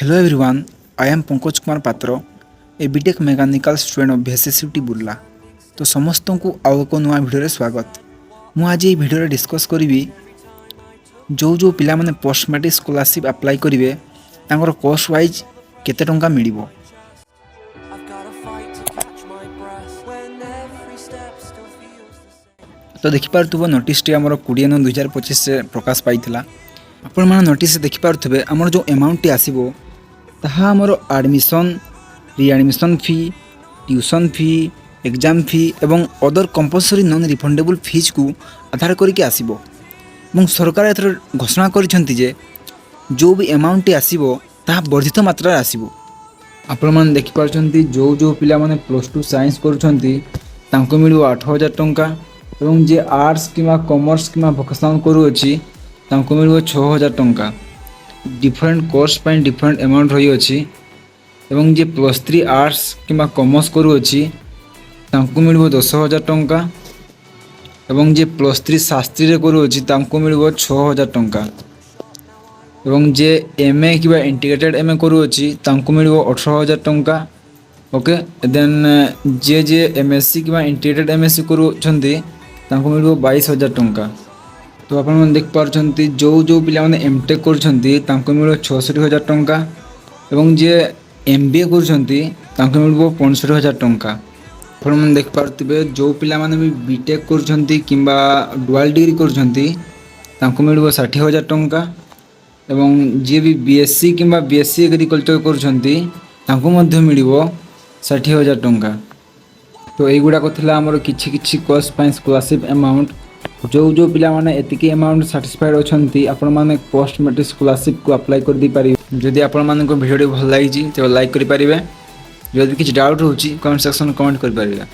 Hello everyone, I am Pankaj Kumar Patra, a BTech Mechanical student of VSSUT Burla. तो समस्त को आउ एक नुआ भिडियो स्वागत। मु आज ये भिडियो डिस्कस करी जो पिला माने पोस्ट मैट्रिक स्कॉलरशिप अप्लाई करेंगे तांकर कोर्स वाइज केते टंका मिलिबो। तो देखिपारे नोटिस टी आमर 20/9/2025 से प्रकाश पाई आपण मैंने नोटिस देखिपारे आमर जो अमाउंट टी आसीबो ताहा आमर एडमिशन रिएडमिशन फी ट्यूशन फी एग्जाम फी एवं other compulsory non refundable fees को आधार करके आसीबो। एवं सरकार एथर घोषणा करिसेंती जे जो भी अमाउंट टी आसीबो ताहा वर्धित मात्रा आसीबो। आपण मैंने देखिपारछंती जो पिला माने +2 साइंस करूछंती तांको मिलिबो 8,000 टंका एवं जे आर्ट्स किमा कॉमर्स किमा वोकेशनल करूअछि तांको मिलिबो 6,000 टंका। डिफरेंट कोर्स पर डिफरेंट अमाउंट रही अछि एवं जे +3 आर्ट्स किमा कॉमर्स करूअछि तांको मिलिबो 10,000 टंका एवं जे +3 शास्त्री रे करूअछि तांको मिलिबो 6,000 टंका एवं जे एमए किबा इंटीग्रेटेड एमए करूअछि तांको मिलिबो 18,000 टंका। ओके देन जे एमएससी किबा इंटीग्रेटेड एमएससी करूछंती तांको मिलिबो 22,000 टंका। तो आप देख पार्टी जो पिला माने एमटेक करुछंती तांको मिलिबो 66,000 टंका एवं जे एमबीए करुछंती तांको मिलिबो 65,000 टंका। आपण देख पार्थिबे जो पिला माने भी बीटेक करुछंती किंबा डुअल डिग्री करुछंती तांको मिलिबो 60,000 टंका एवं जे भी बीएससी किंबा बीएससी एग्रीकल्चर करुछंती तांको मध्य मिलिबो 60,000 टंका। तो एगुड़ाक थिला हमर किछि कोर्स पाइ स्कॉलरशिप अमाउंट जो पिला माने एतिकी अमाउंट सैटिस्फाइड अछंती आपण माने पोस्ट मैट्रिक स्कॉलरशिप को अप्लाई कर दी पारि। जदि आपण माने को वीडियो भल लागि तो लाइक करि पारिबे। जदि किछि डाउट होछि कमेंट सेक्शन में कमेंट करि पारिबे।